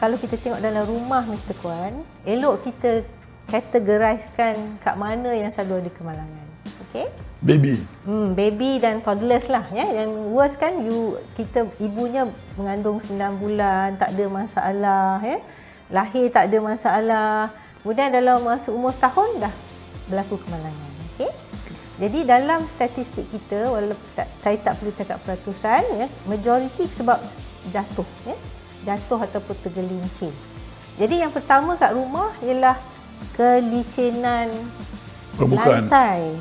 kalau kita tengok dalam rumah Mr. Kwan, elok kita categorizekan kat mana yang selalu ada kemalangan. Okey? Baby dan toddlers lah ya. Yang worst kan ibunya mengandung 9 bulan, tak ada masalah ya. Lahir tak ada masalah. Kemudian dalam masa umur setahun dah berlaku kemalangan. Okey? Jadi dalam statistik kita, walaupun saya tak perlu cakap peratusan ya, majoriti sebab jatuh ya. Jatuh ataupun tergelincir. Jadi yang pertama kat rumah ialah kelicinan lantai.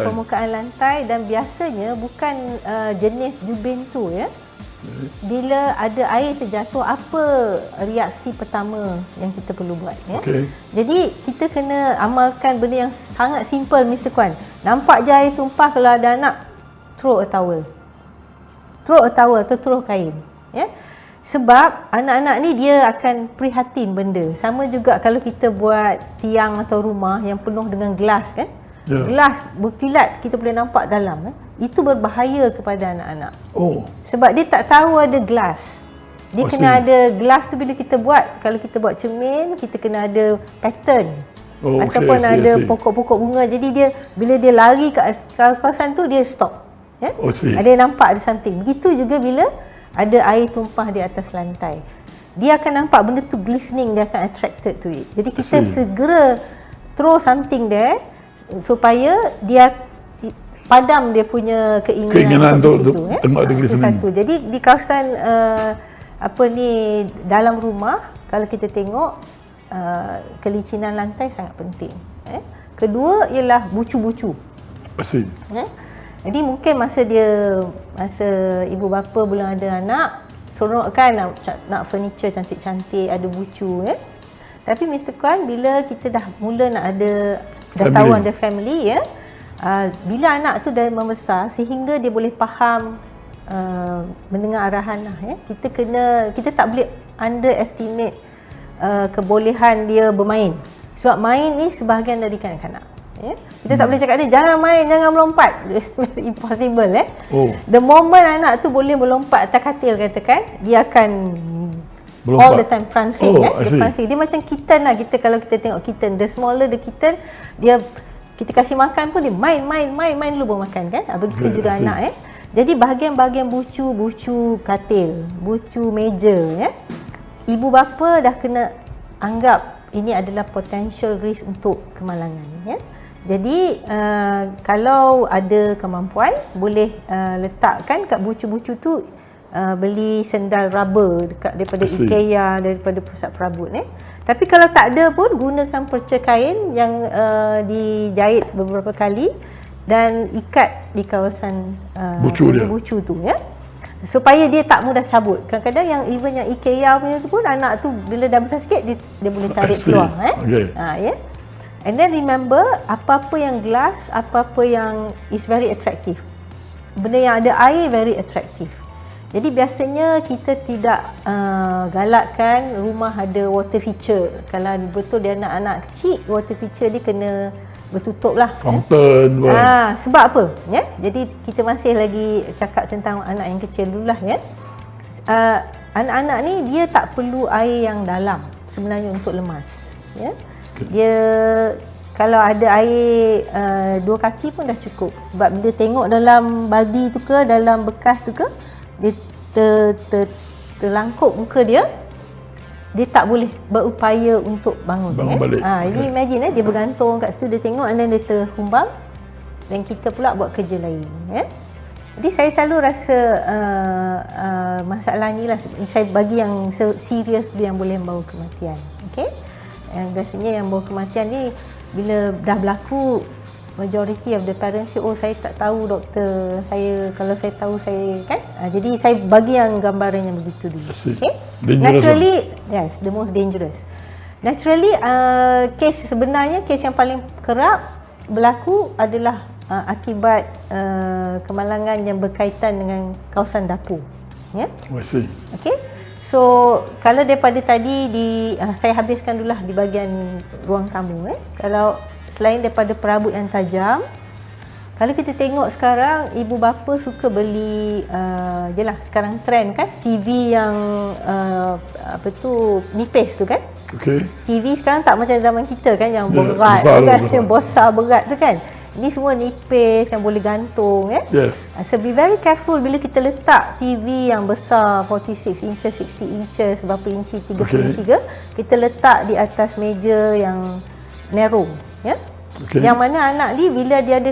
Permukaan lantai, dan biasanya bukan jenis jubin tu ya. Bila ada air terjatuh, apa reaksi pertama yang kita perlu buat ya? Jadi kita kena amalkan benda yang sangat simple Mr. Kwan. Nampak je air tumpah, kalau ada anak, throw a towel. Throw a towel atau throw kain ya. Sebab anak-anak ni dia akan prihatin benda. Sama juga kalau kita buat tiang atau rumah yang penuh dengan gelas kan. Gelas berkilat, kita boleh nampak dalam. Itu berbahaya kepada anak-anak. Sebab dia tak tahu ada gelas. Dia kena ada gelas tu bila kita buat. Kalau kita buat cermin, kita kena ada pattern. Ataupun ada pokok-pokok bunga. Jadi dia bila dia lari ke kawasan tu, dia stop. Ya? Ada yang nampak ada something. Begitu juga bila ada air tumpah di atas lantai. Dia akan nampak benda tu glistening, dia akan attracted to it. Jadi kita segera throw something there supaya dia padam dia punya keinginan untuk tengok ada glistening. Jadi di kawasan dalam rumah, kalau kita tengok kelicinan lantai sangat penting. Kedua ialah bucu-bucu. Jadi mungkin masa ibu bapa belum ada anak, seronok kan nak furniture cantik-cantik, ada bucu ya. Tapi Mr. Kwan, bila kita dah mula nak dah tahu ada family ya, bila anak tu dah membesar sehingga dia boleh faham mendengar arahan lah ya, kita tak boleh underestimate kebolehan dia bermain. Sebab main ni sebahagian dari kanak-kanak. Ya? Kita tak boleh cakap dia jangan main, jangan melompat. Impossible The moment anak tu boleh melompat atas katil katakan, dia akan melompat. All the time prancing Dia macam kitten lah. Kalau kita tengok kitten, the smaller the kitten, kita kasih makan pun dia main dulu baru makan kan. Begitu juga anak Jadi bahagian-bahagian bucu katil, bucu meja ya. Ibu bapa dah kena anggap ini adalah potential risk untuk kemalangan ya. Jadi kalau ada kemampuan, boleh letakkan kat bucu-bucu tu, beli sendal rubber daripada IKEA, daripada pusat perabot Tapi kalau tak ada pun, gunakan perca kain yang dijahit beberapa kali dan ikat di kawasan bucu tu ya. Supaya dia tak mudah cabut. Kadang-kadang yang IKEA punya tu pun, anak tu bila dah besar sikit dia boleh tarik keluar ya. And then remember, apa-apa yang glass, apa-apa yang is very attractive. Benda yang ada air very attractive. Jadi biasanya kita tidak galakkan rumah ada water feature. Kalau betul dia anak-anak kecil, water feature dia kena bertutup lah. Fountain sebab apa? Ya? Jadi kita masih lagi cakap tentang anak yang kecil dulu lah ya. Anak-anak ni dia tak perlu air yang dalam sebenarnya untuk lemas. Ya? Dia kalau ada air 2 kaki pun dah cukup. Sebab bila tengok dalam baldi tu ke, dalam bekas tu ke, dia terlangkup muka dia tak boleh berupaya untuk bangun balik. Ini imagine dia bergantung kat situ, dia tengok and then dia terhumbang, dan kita pula buat kerja lain ya. Jadi saya selalu rasa masalah ni lah saya bagi yang serius tu yang boleh membawa kematian. Okey. Yang biasanya yang bawa kematian ni bila dah berlaku, majority of the parents say, saya tak tahu doktor, kalau saya tahu saya kan. Jadi saya bagi yang gambaran yang begitu dulu. Okay? Naturally, yes, the most dangerous. Naturally, kes yang paling kerap berlaku adalah akibat kemalangan yang berkaitan dengan kawasan dapur. Ya? Okay? So, kalau daripada tadi saya habiskan dululah di bahagian ruang tamu. Kalau selain daripada perabot yang tajam, Kalau kita tengok sekarang, ibu bapa suka beli, jelah sekarang trend kan, TV yang nipis tu kan. TV sekarang tak macam zaman kita kan, yang berat kan, yang besar berat tu kan. Ini semua nipis yang boleh gantung ya. So be very careful bila kita letak TV yang besar 46 inches, 60 inches, berapa inci, 30 inci ke, kita letak di atas meja yang narrow ya. Yang mana anak ni bila dia ada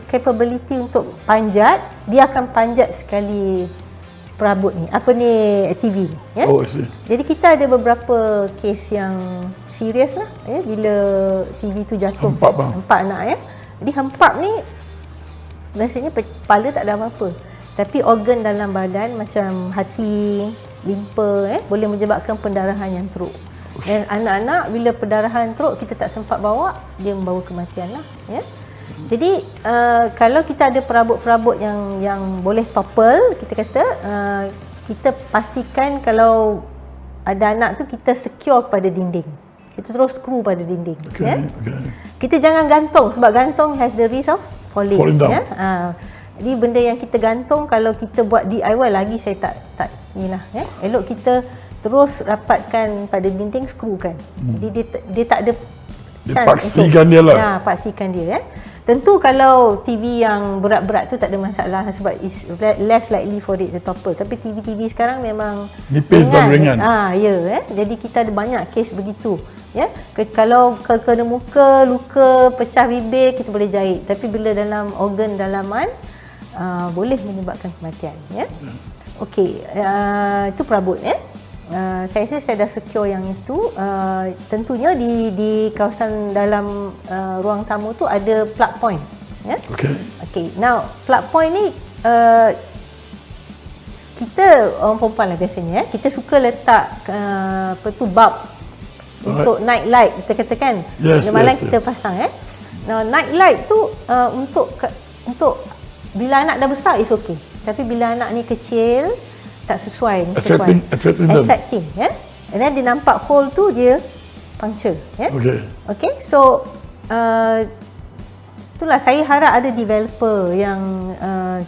capability untuk panjat, dia akan panjat sekali perabot ni, TV ya. Jadi kita ada beberapa kes yang serius lah ya, bila TV tu jatuh, hempap anak ya. Jadi hempap ni biasanya kepala tak ada apa-apa, tapi organ dalam badan macam hati, limpa boleh menyebabkan pendarahan yang teruk. Dan anak-anak bila pendarahan teruk kita tak sempat bawa, dia membawa kematian lah ya. Jadi kalau kita ada perabot-perabot yang boleh topple, kita kata kita pastikan kalau ada anak tu kita secure pada dinding. Kita terus screw pada dinding ya. Kita jangan gantung, sebab gantung has the risk of falling down ya. Jadi benda yang kita gantung, kalau kita buat DIY lagi saya tak inilah ya. Elok kita terus rapatkan pada dinding, screw kan. Jadi dia tak ada paksikan dia lah. Ya, paksikan dia ya. Tentu kalau TV yang berat-berat tu tak ada masalah, sebab is less likely for it to topple. Tapi TV sekarang memang nipis dan ringan. Ya. Jadi kita ada banyak kes begitu. Ya. Kalau kena muka, luka, pecah bibir, kita boleh jahit. Tapi bila dalam organ dalaman, boleh menyebabkan kematian ya. Okey, itu perabot ya. Saya rasa saya dah secure yang itu. Tentunya di kawasan dalam ruang tamu tu ada plug point ya. Okey. Now plug point ni kita orang perempuan lah biasanya ya, kita suka letak bulb untuk night light, kita katakan. Malam kita pasang ya. Now night light tu untuk bila anak dah besar is okey. Tapi bila anak ni kecil, tak sesuai, attracting ya. And then dia nampak hole tu, dia puncture ya. Okay. So itulah saya harap ada developer yang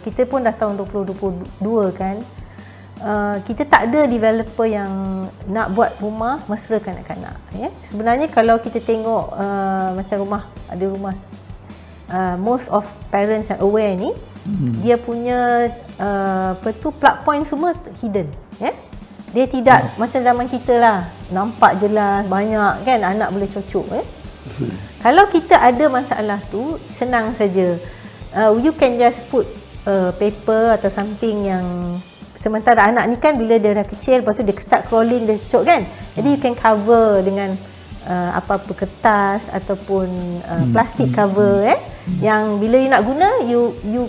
kita pun dah tahun 2022 kan. Kita tak ada developer yang nak buat rumah mesra kanak-kanak ya. Sebenarnya kalau kita tengok macam ada rumah most of parents yang aware ni, dia punya plug point semua hidden ya. Dia tidak macam zaman kita lah, nampak jelas banyak kan, anak boleh cocok ya. Kalau kita ada masalah tu, senang saja. You can just put paper atau something yang, sementara anak ni kan bila dia dah kecil, lepas tu dia start crawling, dia cocok kan. Jadi you can cover dengan apa-apa kertas ataupun plastik cover yang bila you nak guna, you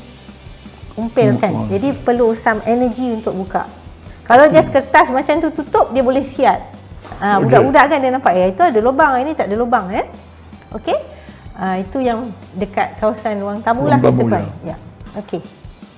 umpil kan. Jadi perlu some energy untuk buka. Kalau just kertas macam tu tutup, dia boleh siat. Budak-budak kan dia nampak itu ada lubang, ini tak ada lubang Okey. Itu yang dekat kawasan ruang tamu lah. Ya. Okey.